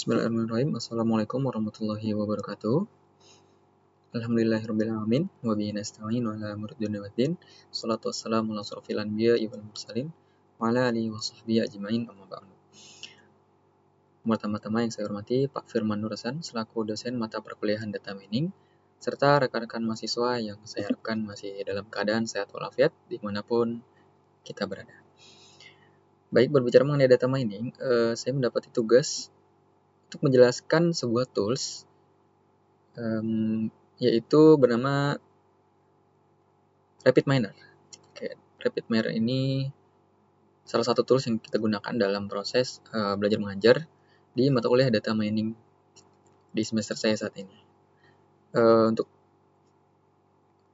Bismillahirrahmanirrahim. Assalamualaikum warahmatullahi wabarakatuh. Alhamdulillahirrahmanirrahim. Wa bihi nasta'in wa ala umuri dunya waddin. Shalatu wassalamu ala asrofil anbiya'i wal mursalin wa ala alihi wa sahbihi ajmain, amma ba'du. Pertama-tama yang saya hormati Pak Firman Nur Hasan selaku dosen mata perkuliahan Data Mining, serta rekan-rekan mahasiswa yang saya harapkan masih dalam keadaan sehat walafiat dimanapun kita berada. Baik, berbicara mengenai data mining, saya mendapati tugas untuk menjelaskan sebuah tools yaitu bernama RapidMiner. RapidMiner ini salah satu tools yang kita gunakan dalam proses belajar mengajar di mata kuliah data mining di semester saya saat ini. Untuk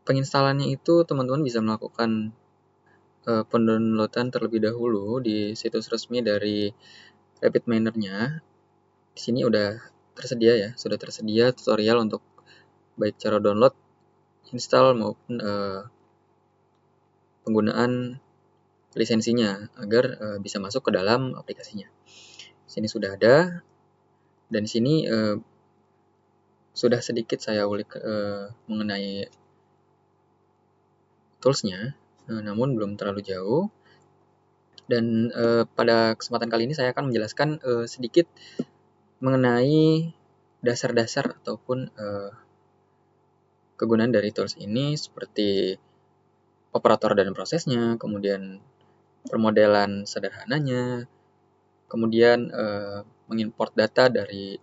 penginstalannya itu teman-teman bisa melakukan pendownloadan terlebih dahulu di situs resmi dari RapidMiner-nya. Di sini sudah tersedia tutorial untuk baik cara download, install maupun penggunaan lisensinya agar bisa masuk ke dalam aplikasinya. Di sini sudah ada, dan di sini sudah sedikit saya ulik mengenai toolsnya, namun belum terlalu jauh. Dan pada kesempatan kali ini saya akan menjelaskan sedikit mengenai dasar-dasar ataupun kegunaan dari tools ini, seperti operator dan prosesnya, kemudian permodelan sederhananya, kemudian mengimport data yang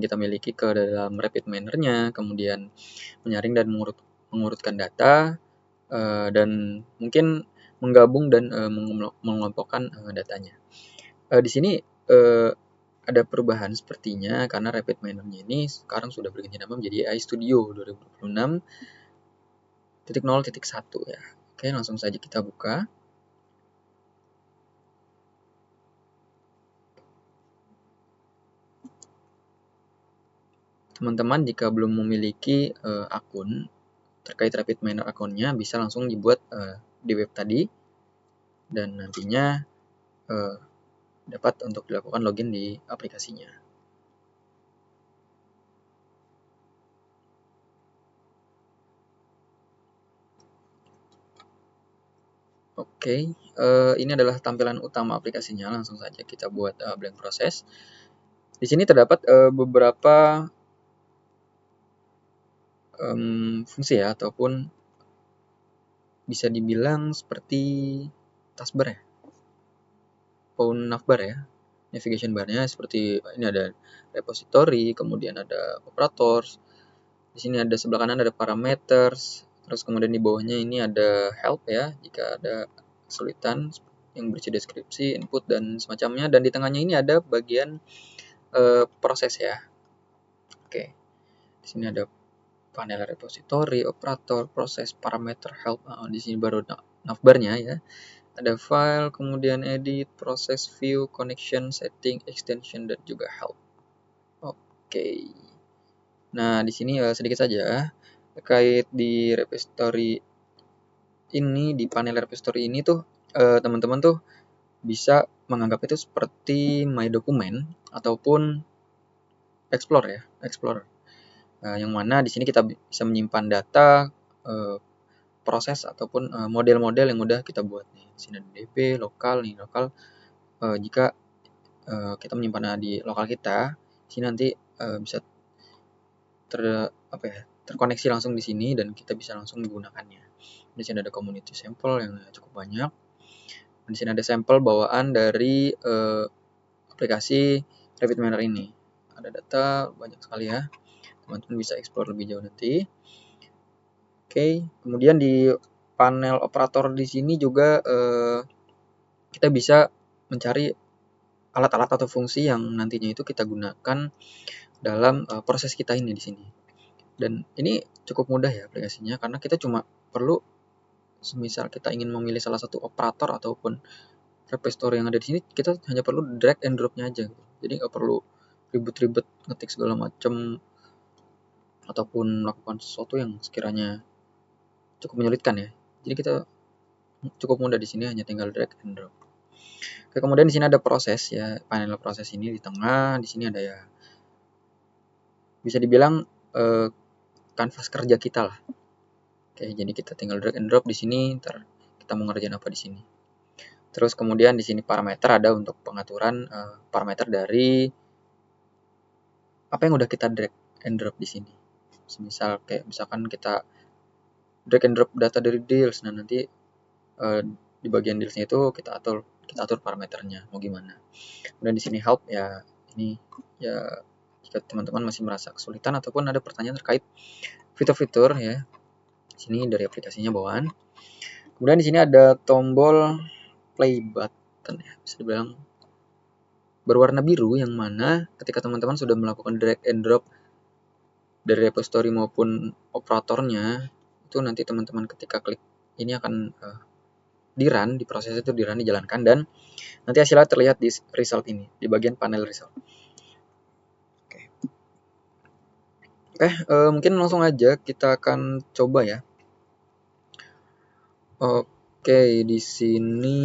kita miliki ke dalam RapidMiner-nya, kemudian menyaring dan mengurutkan data, dan mungkin menggabung dan mengelompokkan datanya. Di sini ada perubahan sepertinya karena RapidMiner-nya ini sekarang sudah berganti nama menjadi AI Studio 2026.0.1 ya. Oke, langsung saja kita buka. Teman-teman jika belum memiliki akun terkait RapidMiner akunnya, bisa langsung dibuat di web tadi, dan nantinya dapat untuk dilakukan login di aplikasinya. Oke, ini adalah tampilan utama aplikasinya. Langsung saja kita buat blank process. Di sini terdapat beberapa fungsi ya, ataupun bisa dibilang seperti taskbar ya, ataupun navbar ya. Navigation bar-nya seperti ini, ada repository, kemudian ada operators. Di sini ada sebelah kanan ada parameters, terus kemudian di bawahnya ini ada help ya, jika ada kesulitan yang berisi deskripsi, input dan semacamnya, dan di tengahnya ini ada bagian proses ya. Oke. Di sini ada panel repository, operator, proses, parameter, help. Di sini baru navbar-nya ya. Ada file, kemudian edit, proses, view, connection, setting, extension, dan juga help. Oke. Nah, di sini sedikit saja terkait di repository ini, di panel repository ini tuh teman-teman tuh bisa menganggap itu seperti My Document ataupun Explorer. Yang mana di sini kita bisa menyimpan data, proses ataupun model-model yang udah kita buat nih. Di sini ada DB, lokal. Jika kita menyimpannya di lokal kita, di sini nanti bisa terkoneksi langsung di sini dan kita bisa langsung menggunakannya. Di sini ada community sample yang cukup banyak. Di sini ada sampel bawaan dari aplikasi RapidMiner ini. Ada data banyak sekali ya. Teman-teman bisa explore lebih jauh nanti. Oke, kemudian di panel operator di sini juga kita bisa mencari alat-alat atau fungsi yang nantinya itu kita gunakan dalam proses kita ini di sini. Dan ini cukup mudah ya aplikasinya, karena kita cuma perlu, semisal kita ingin memilih salah satu operator ataupun repository yang ada di sini, kita hanya perlu drag and drop-nya aja. Jadi nggak perlu ribet-ribet ngetik segala macam ataupun melakukan sesuatu yang sekiranya cukup menyulitkan ya. Jadi kita cukup mudah di sini, hanya tinggal drag and drop. Oke, kemudian di sini ada proses ya, panel proses ini di tengah. Di sini ada ya, bisa dibilang kanvas kerja kita lah. Oke, jadi kita tinggal drag and drop di sini. Ntar kita mau ngerjain apa di sini. Terus kemudian di sini parameter ada untuk pengaturan parameter dari apa yang udah kita drag and drop di sini. Misal kayak misalkan kita drag and drop data dari deals, nah nanti di bagian dealsnya itu kita atur parameternya mau gimana. Kemudian di sini help ya, ini ya jika teman-teman masih merasa kesulitan ataupun ada pertanyaan terkait fitur-fitur ya. Sini dari aplikasinya bawaan. Kemudian di sini ada tombol play button ya, bisa dibilang berwarna biru, yang mana ketika teman-teman sudah melakukan drag and drop dari repository maupun operatornya, itu nanti teman-teman ketika klik ini akan di-run, di proses itu di-run, dijalankan, dan nanti hasilnya terlihat di result ini, di bagian panel result. Oke, mungkin langsung aja kita akan coba ya. Oke, di sini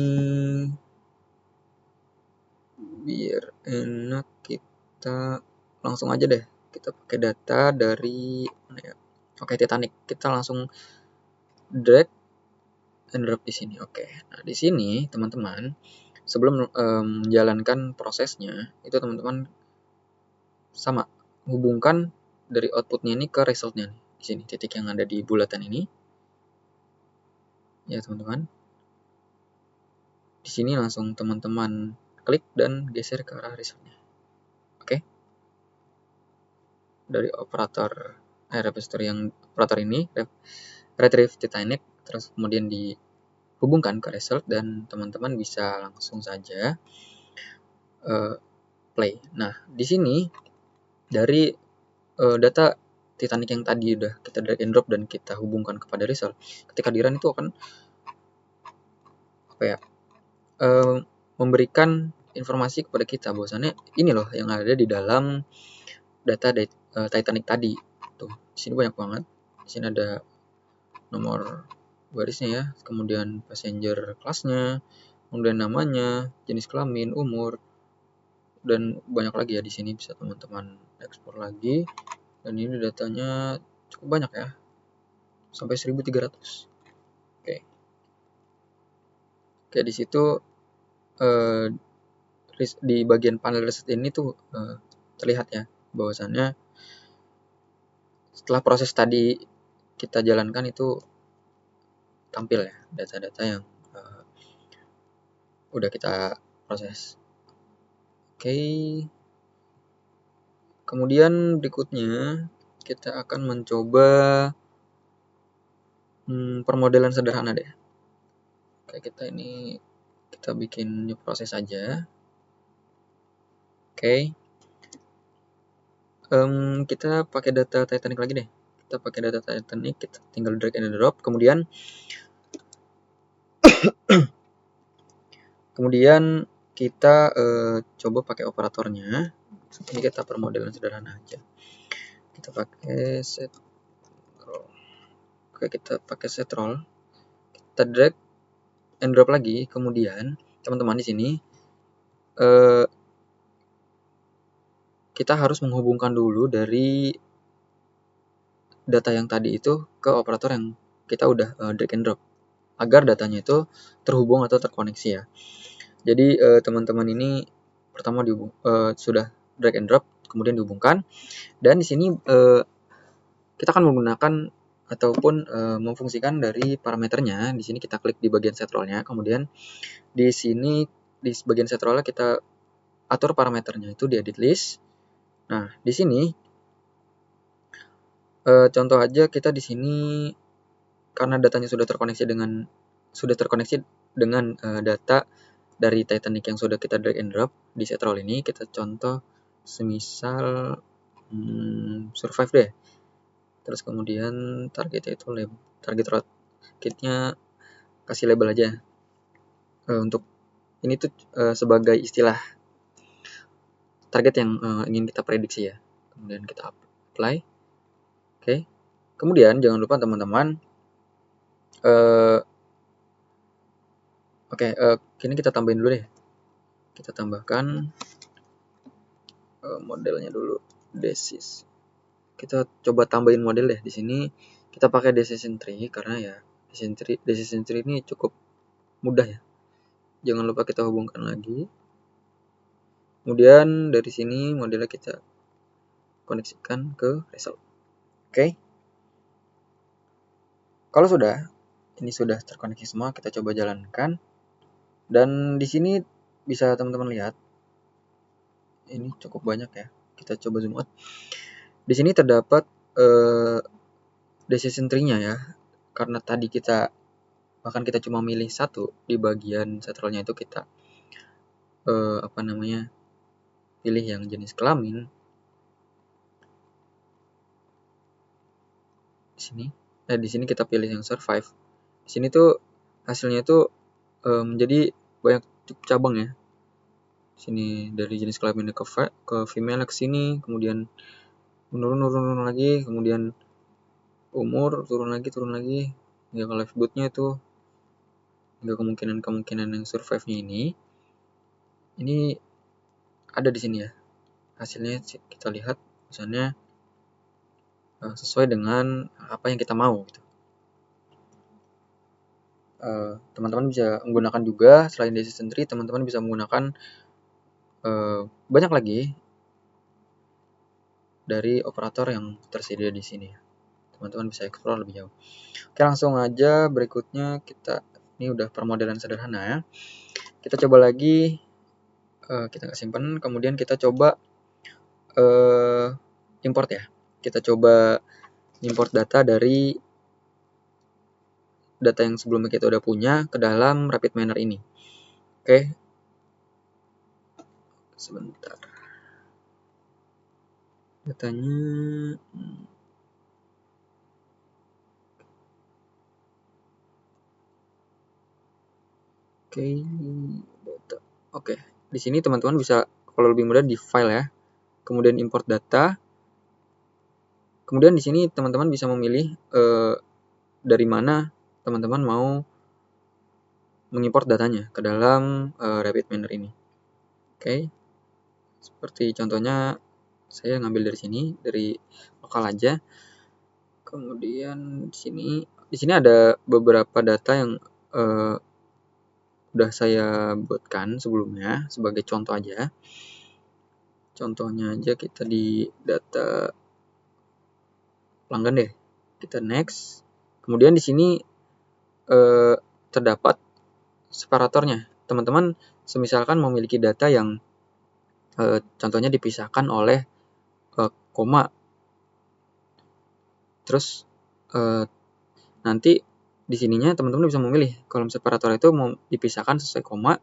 biar enak kita langsung aja deh. Kita pakai data dari mana ya? Oke, Titanic. Kita langsung drag and drop di sini. Oke. Nah, di sini teman-teman sebelum menjalankan prosesnya, itu teman-teman sama hubungkan dari outputnya ini ke resultnya nih. Di sini titik yang ada di bulatan ini. Ya, teman-teman. Di sini langsung teman-teman klik dan geser ke arah resultnya. Oke. Dari operator repository yang operator ini retrieve Titanic, terus kemudian dihubungkan ke result dan teman-teman bisa langsung saja play. Nah, di sini dari data Titanic yang tadi udah kita drag and drop dan kita hubungkan kepada result, ketika di run itu akan apa ya, memberikan informasi kepada kita bahwasannya ini loh yang ada di dalam data Titanic tadi. Tuh, di sini banyak banget. Di sini ada nomor barisnya ya, kemudian passenger kelasnya, kemudian namanya, jenis kelamin, umur, dan banyak lagi ya. Di sini bisa teman-teman ekspor lagi. Dan ini datanya cukup banyak ya, sampai 1300. Oke, di situ di bagian panel result ini tuh terlihat ya bahwasannya setelah proses tadi kita jalankan itu tampil ya data-data yang udah kita proses. Oke. Kemudian berikutnya kita akan mencoba permodelan sederhana deh. Oke, kita bikin new proses aja. Oke. Kita pakai data Titanic lagi deh. Kita pakai data Titanic, kita tinggal drag and drop, kemudian kita coba pakai operatornya. Ini kita permodelan sederhana aja. Kita pakai set roll. Oke, kita pakai set roll. Kita drag and drop lagi. Kemudian teman-teman di sini kita harus menghubungkan dulu dari data yang tadi itu ke operator yang kita udah drag and drop agar datanya itu terhubung atau terkoneksi ya. Jadi teman-teman ini pertama sudah drag and drop, kemudian dihubungkan, dan di sini kita akan menggunakan ataupun memfungsikan dari parameternya. Di sini kita klik di bagian set roll-nya, kemudian di sini di bagian set roll-nya kita atur parameternya itu di edit list. Nah, di sini contoh aja kita di sini karena datanya sudah terkoneksi dengan data dari Titanic yang sudah kita drag and drop di set roll ini, kita contoh semisal survive deh. Terus kemudian targetnya itu targetnya kasih label aja. Untuk ini tuh sebagai istilah target yang ingin kita prediksi ya. Kemudian kita apply. Oke. Kemudian jangan lupa teman-teman Oke, kini kita tambahin dulu deh. Kita tambahkan modelnya dulu, decision. Kita coba tambahin model deh di sini. Kita pakai decision tree karena ya decision tree ini cukup mudah ya. Jangan lupa kita hubungkan lagi. Kemudian dari sini modelnya kita koneksikan ke result. Oke. Kalau ini sudah terkoneksi semua, kita coba jalankan. Dan di sini bisa teman-teman lihat, ini cukup banyak ya. Kita coba zoom out. Di sini terdapat decision tree-nya ya. Karena tadi bahkan kita cuma milih satu di bagian centralnya itu kita pilih yang jenis kelamin. Di sini kita pilih yang survive. Di sini tuh hasilnya tuh menjadi banyak cabang ya. Di sini dari jenis kelamin ke female ke sini, kemudian menurun lagi, kemudian umur turun lagi hingga ke lifeboatnya itu, hingga kemungkinan yang survive-nya ini ada di sini ya. Hasilnya kita lihat misalnya sesuai dengan apa yang kita mau gitu. Teman-teman bisa menggunakan juga selain decision tree, teman-teman bisa menggunakan banyak lagi dari operator yang tersedia di sini. Teman-teman bisa explore lebih jauh. Oke, langsung aja berikutnya ini udah permodelan sederhana ya. Kita coba lagi, kita simpan, kemudian kita coba import ya. Kita coba import data dari data yang sebelumnya kita udah punya ke dalam RapidMiner ini. Oke. Sebentar. Datanya data. Oke. Di sini teman-teman bisa kalau lebih mudah di file ya. Kemudian import data. Kemudian di sini teman-teman bisa memilih dari mana teman-teman mau mengimport datanya ke dalam RapidMiner ini. Oke. Seperti contohnya saya ngambil dari sini, dari lokal aja. Kemudian di sini ada beberapa data yang udah saya buatkan sebelumnya sebagai contoh aja. Contohnya aja kita di data pelanggan deh. Kita next. Kemudian di sini terdapat separatornya. Teman-teman semisalkan memiliki data yang contohnya dipisahkan oleh koma. Terus nanti di sininya teman-teman bisa memilih kolom separator itu mau dipisahkan sesuai koma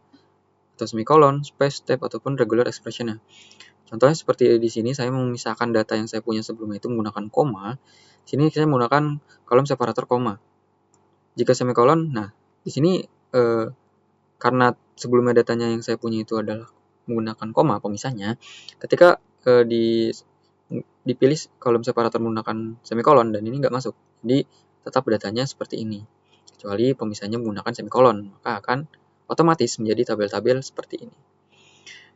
atau semikolon, space, tab ataupun regular expression-nya. Contohnya seperti di sini saya memisahkan data yang saya punya sebelumnya itu menggunakan koma. Sini saya menggunakan kolom separator koma. Jika semikolon, nah di sini karena sebelumnya datanya yang saya punya itu adalah menggunakan koma pemisahnya, ketika dipilih kolom separator menggunakan semikolon dan ini nggak masuk, jadi tetap datanya seperti ini kecuali pemisahnya menggunakan semikolon, maka akan otomatis menjadi tabel-tabel seperti ini.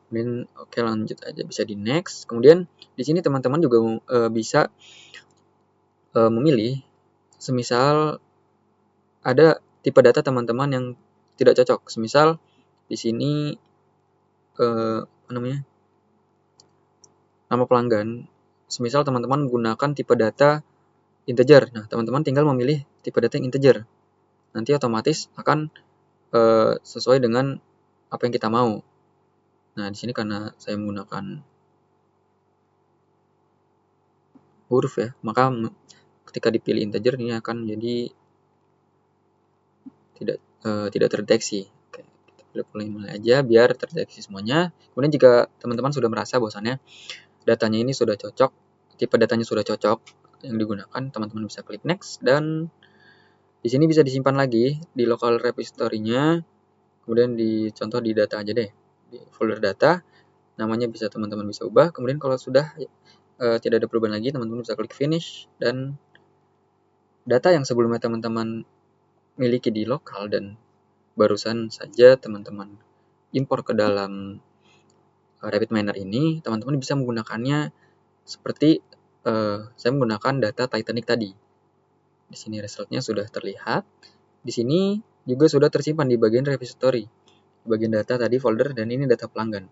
Kemudian oke, lanjut aja, bisa di next. Kemudian di sini teman-teman juga bisa memilih semisal ada tipe data teman-teman yang tidak cocok. Semisal di sini nama pelanggan, semisal teman-teman menggunakan tipe data integer. Nah, teman-teman tinggal memilih tipe data yang integer. Nanti otomatis akan sesuai dengan apa yang kita mau. Nah, di sini karena saya menggunakan huruf ya, maka ketika dipilih integer ini akan menjadi tidak terdeteksi. Oke, kita mulai aja biar terdeteksi semuanya. Kemudian jika teman-teman sudah merasa bahwasannya datanya ini sudah cocok, tipe datanya sudah cocok yang digunakan, teman-teman bisa klik next dan di sini bisa disimpan lagi di local repository-nya. Kemudian contoh di data aja deh, di folder data, namanya teman-teman bisa ubah. Kemudian kalau sudah tidak ada perubahan lagi, teman-teman bisa klik finish dan data yang sebelumnya teman-teman miliki di lokal dan barusan saja teman-teman impor ke dalam RapidMiner ini, teman-teman bisa menggunakannya seperti saya menggunakan data Titanic tadi. Di sini resultnya sudah terlihat. Di sini juga sudah tersimpan di bagian repository, bagian data tadi folder, dan ini data pelanggan.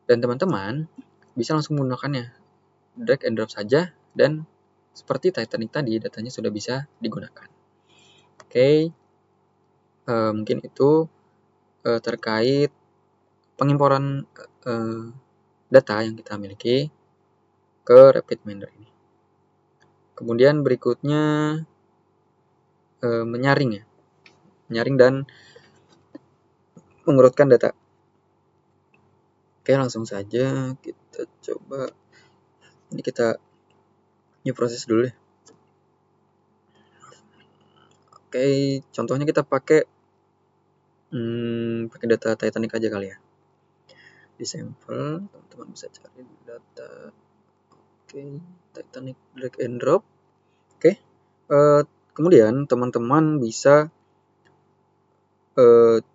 Dan teman-teman bisa langsung menggunakannya, drag and drop saja, dan seperti Titanic tadi datanya sudah bisa digunakan. Oke, mungkin itu terkait pengimporan data yang kita miliki ke RapidMiner ini. Kemudian berikutnya menyaring ya, menyaring dan mengurutkan data. Oke, langsung saja kita coba. Ini kita new proses dulu deh. Oke, contohnya kita pakai data Titanic aja kali ya. Di sampel teman-teman bisa cari data. Oke, Titanic drag and drop. Oke, kemudian teman-teman bisa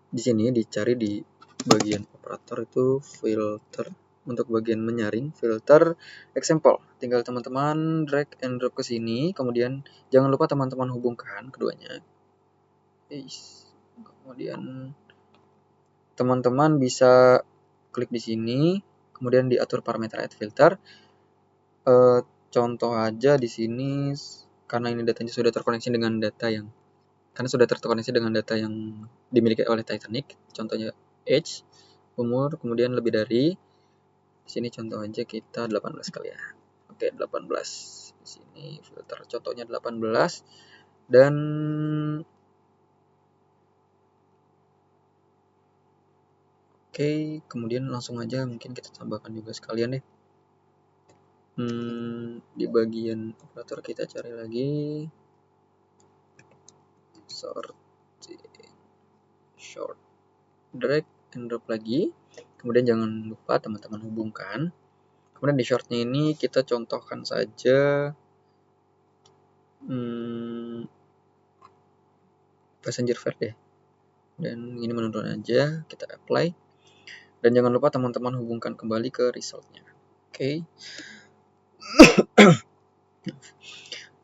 di sini dicari di bagian operator itu filter. Untuk bagian menyaring, filter example. Tinggal teman-teman drag and drop ke sini, kemudian jangan lupa teman-teman hubungkan keduanya. Kemudian teman-teman bisa klik di sini, kemudian diatur parameter add filter. Contoh aja di sini, karena ini datanya sudah terkoneksi dengan data yang dimiliki oleh Titanic. Contohnya age, umur, kemudian lebih dari. Di sini contoh aja kita 18 kali ya. Oke, 18. Di sini filter contohnya 18 dan oke, kemudian langsung aja mungkin kita tambahkan juga sekalian deh. Di bagian operator kita cari lagi short, drag and drop lagi. Kemudian jangan lupa teman-teman hubungkan. Kemudian di shortnya ini kita contohkan saja passenger fare deh. Dan ini menurun aja, kita apply. Dan jangan lupa teman-teman hubungkan kembali ke resultnya. Oke.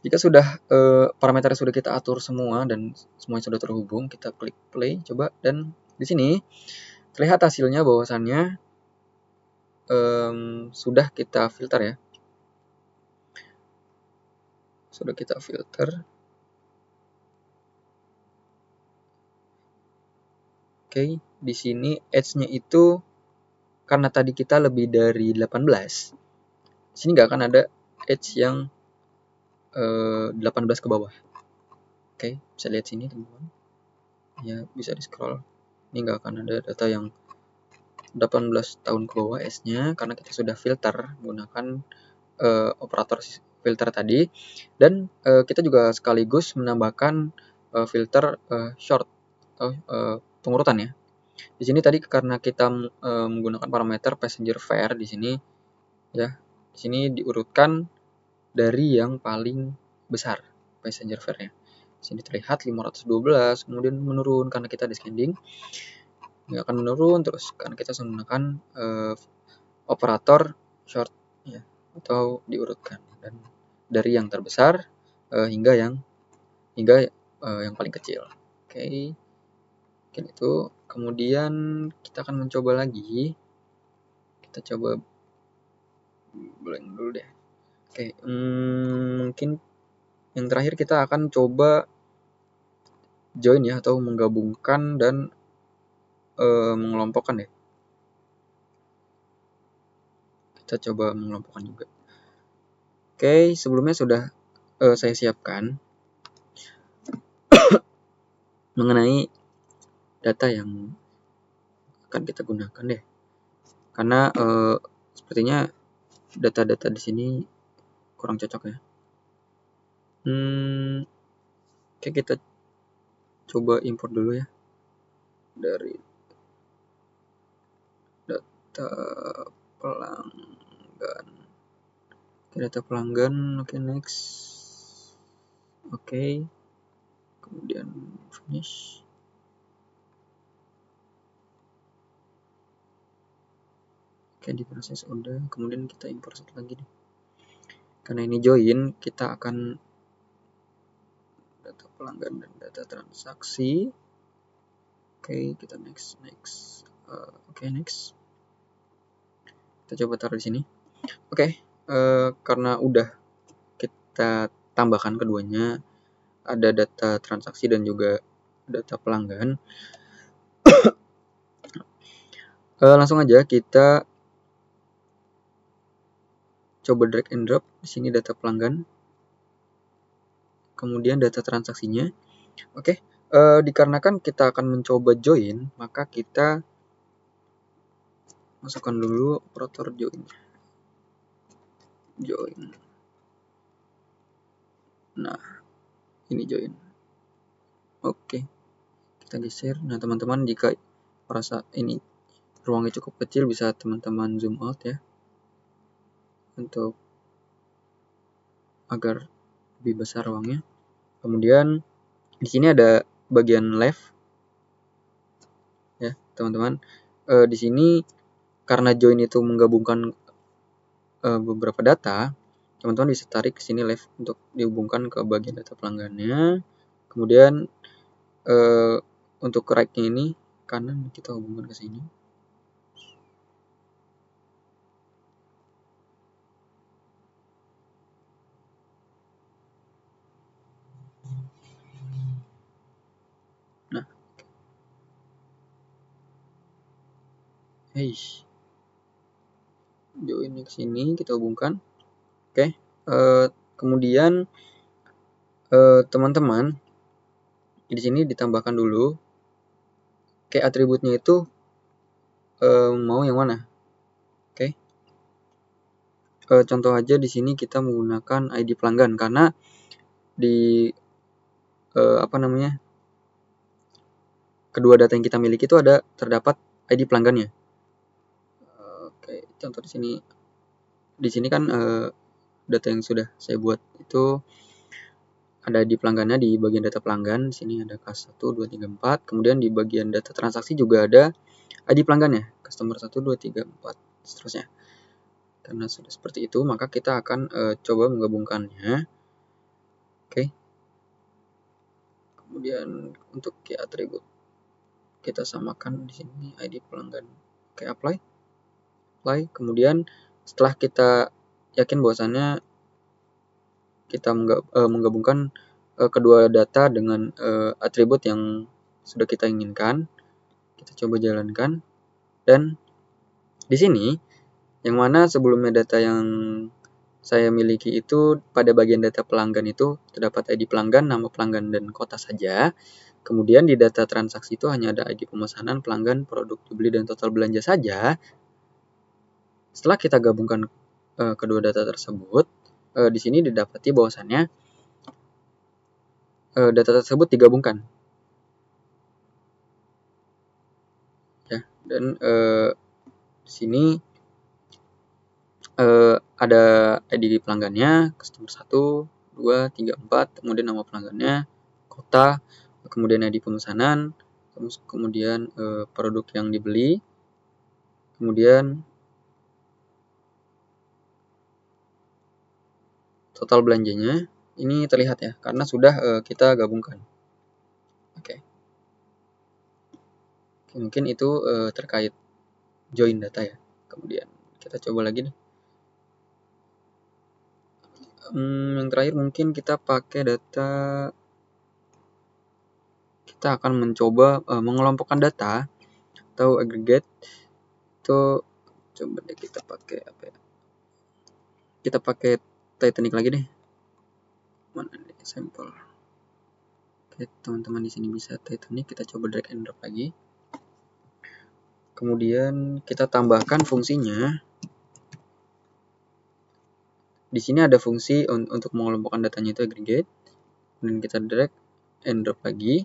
Jika sudah parameter sudah kita atur semua dan semuanya sudah terhubung, kita klik play coba, dan di sini terlihat hasilnya bahwasannya sudah kita filter ya. Sudah kita filter. Oke, di sini edge-nya itu karena tadi kita lebih dari 18. Di sini nggak akan ada edge yang 18 ke bawah. Oke, bisa lihat sini teman-teman. Ya, bisa di-scroll. Ini nggak akan ada data yang 18 tahun ke bawah edge-nya karena kita sudah filter menggunakan operator filter tadi, dan kita juga sekaligus menambahkan filter short atau pengurutan ya. Di sini tadi karena kita menggunakan parameter passenger fare di sini ya. Di sini diurutkan dari yang paling besar passenger fare-nya. Di sini terlihat 512, kemudian menurun karena kita descending. Ini akan menurun terus karena kita menggunakan operator short ya, atau diurutkan, dan dari yang terbesar hingga yang paling kecil. Oke. Mungkin itu. Kemudian kita akan mencoba lagi. Kita coba blank dulu deh. Oke, mungkin yang terakhir kita akan coba join ya, atau menggabungkan dan mengelompokkan ya. Kita coba mengelompokkan juga. Oke, sebelumnya sudah saya siapkan mengenai data yang akan kita gunakan deh. Karena sepertinya data-data di sini kurang cocok ya. Oke, kita coba import dulu ya dari data pelanggan. Oke, data pelanggan. Oke, next. Oke, kemudian finish. Oke, di proses udah, kemudian kita import satu lagi deh. Karena ini join, kita akan data pelanggan dan data transaksi. Oke, kita next. Oke, next. Kita coba taruh di sini. Oke, karena udah kita tambahkan keduanya, ada data transaksi dan juga data pelanggan. Langsung aja kita coba drag and drop di sini data pelanggan, kemudian data transaksinya. Oke, dikarenakan kita akan mencoba join, maka kita masukkan dulu operator join. Nah, ini join. Oke, kita geser. Nah, teman-teman, jika merasa ini ruangnya cukup kecil, bisa teman-teman zoom out ya, untuk agar lebih besar ruangnya. Kemudian di sini ada bagian left ya, teman-teman. Di sini karena join itu menggabungkan beberapa data, teman-teman bisa tarik ke sini left untuk dihubungkan ke bagian data pelanggannya. Kemudian untuk right-nya ini kanan, kita hubungkan ke sini. Nah, join ke sini, kita hubungkan. Oke, kemudian teman-teman di sini ditambahkan dulu. Oke, atributnya itu mau yang mana? Oke. Contoh aja di sini kita menggunakan ID pelanggan karena di kedua data yang kita miliki itu terdapat ID pelanggannya. Oke, contoh di sini. Di sini kan data yang sudah saya buat itu ada ID pelanggannya di bagian data pelanggan. Di sini ada K1, 2, 3, 4. Kemudian di bagian data transaksi juga ada ID pelanggannya, customer 1, 2, 3, 4, seterusnya. Karena sudah seperti itu, maka kita akan coba menggabungkannya. Oke. Kemudian untuk key atribut kita samakan di sini ID pelanggan. Oke, apply. Kemudian setelah kita yakin bahwasannya kita menggabungkan kedua data dengan atribut yang sudah kita inginkan, kita coba jalankan. Dan di sini yang mana sebelumnya data yang saya miliki itu pada bagian data pelanggan itu terdapat ID pelanggan, nama pelanggan, dan kota saja. Kemudian di data transaksi itu hanya ada ID pemesanan, pelanggan, produk dibeli, dan total belanja saja. Setelah kita gabungkan kedua data tersebut, di sini didapati bahwasannya data tersebut digabungkan. Ya, dan di sini ada ID pelanggannya, customer 1, 2, 3, 4, kemudian nama pelanggannya, kota, kemudian ID pemesanan, kemudian produk yang dibeli, kemudian total belanjanya. Ini terlihat ya, karena sudah kita gabungkan. Oke. Mungkin itu terkait join data ya. Kemudian kita coba lagi nih. Yang terakhir mungkin kita pakai data, kita akan mencoba mengelompokkan data atau aggregate. Itu coba deh kita pakai apa ya? Kita pakai Titanic lagi deh. Mana nih sampel? Oke, teman-teman di sini bisa Titanic, kita coba drag and drop lagi. Kemudian kita tambahkan fungsinya. Di sini ada fungsi untuk mengelompokkan datanya itu aggregate. Kemudian kita drag and drop lagi.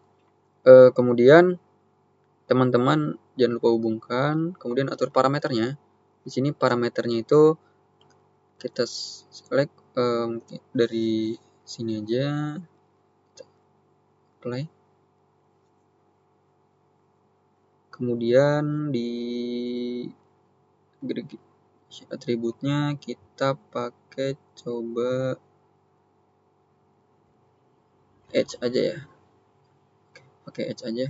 Kemudian teman-teman jangan lupa hubungkan, kemudian atur parameternya. Di sini parameternya itu kita select dari sini aja, apply. Kemudian di Atributnya kita pakai coba edge aja ya. Pakai edge aja.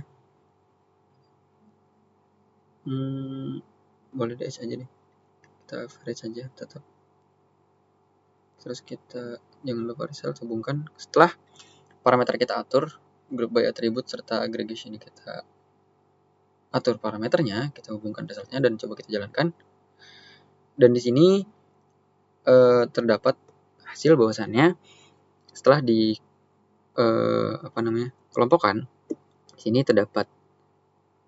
Boleh deh edge aja deh. Kita average aja tetap. Terus kita jangan lupa result hubungkan. Setelah parameter kita atur, group by attribute serta aggregation kita atur parameternya, kita hubungkan resultnya dan coba kita jalankan. Dan di sini terdapat hasil bahwasannya setelah di kelompokkan, di sini terdapat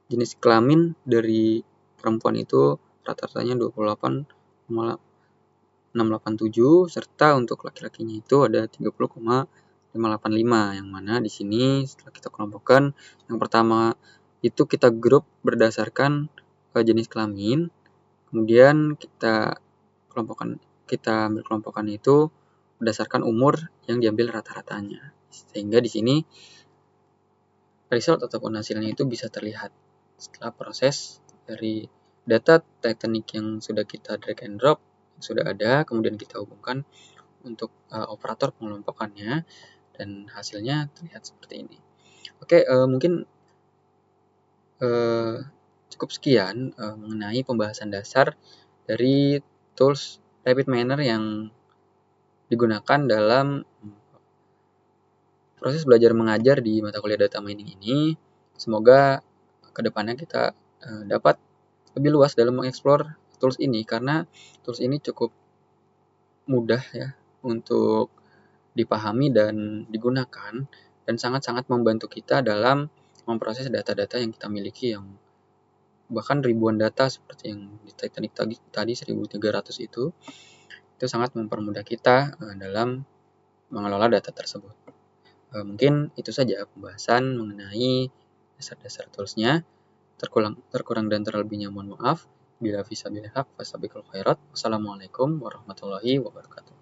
jenis kelamin dari perempuan itu rata-ratanya 28,687 serta untuk laki-lakinya itu ada 30,585, yang mana di sini setelah kita kelompokkan, yang pertama itu kita grup berdasarkan jenis kelamin, kemudian kita ambil kelompokan itu berdasarkan umur yang diambil rata-ratanya, sehingga di sini result ataupun hasilnya itu bisa terlihat setelah proses dari data Titanic yang sudah kita drag and drop, yang sudah ada, kemudian kita hubungkan untuk operator pengelompokannya, dan hasilnya terlihat seperti ini. Oke, mungkin cukup sekian mengenai pembahasan dasar dari tools RapidMiner yang digunakan dalam proses belajar mengajar di mata kuliah data mining ini. Semoga kedepannya kita dapat lebih luas dalam mengeksplor tools ini, karena tools ini cukup mudah ya untuk dipahami dan digunakan, dan sangat-sangat membantu kita dalam memproses data-data yang kita miliki, yang bahkan ribuan data seperti yang di Titanic tadi 1300 itu sangat mempermudah kita dalam mengelola data tersebut. Mungkin itu saja pembahasan mengenai dasar-dasar toolsnya. Terkurang dan terlebihnya mohon maaf. Bila fisabilillah haq fastabiqul khairat. Wassalamualaikum warahmatullahi wabarakatuh.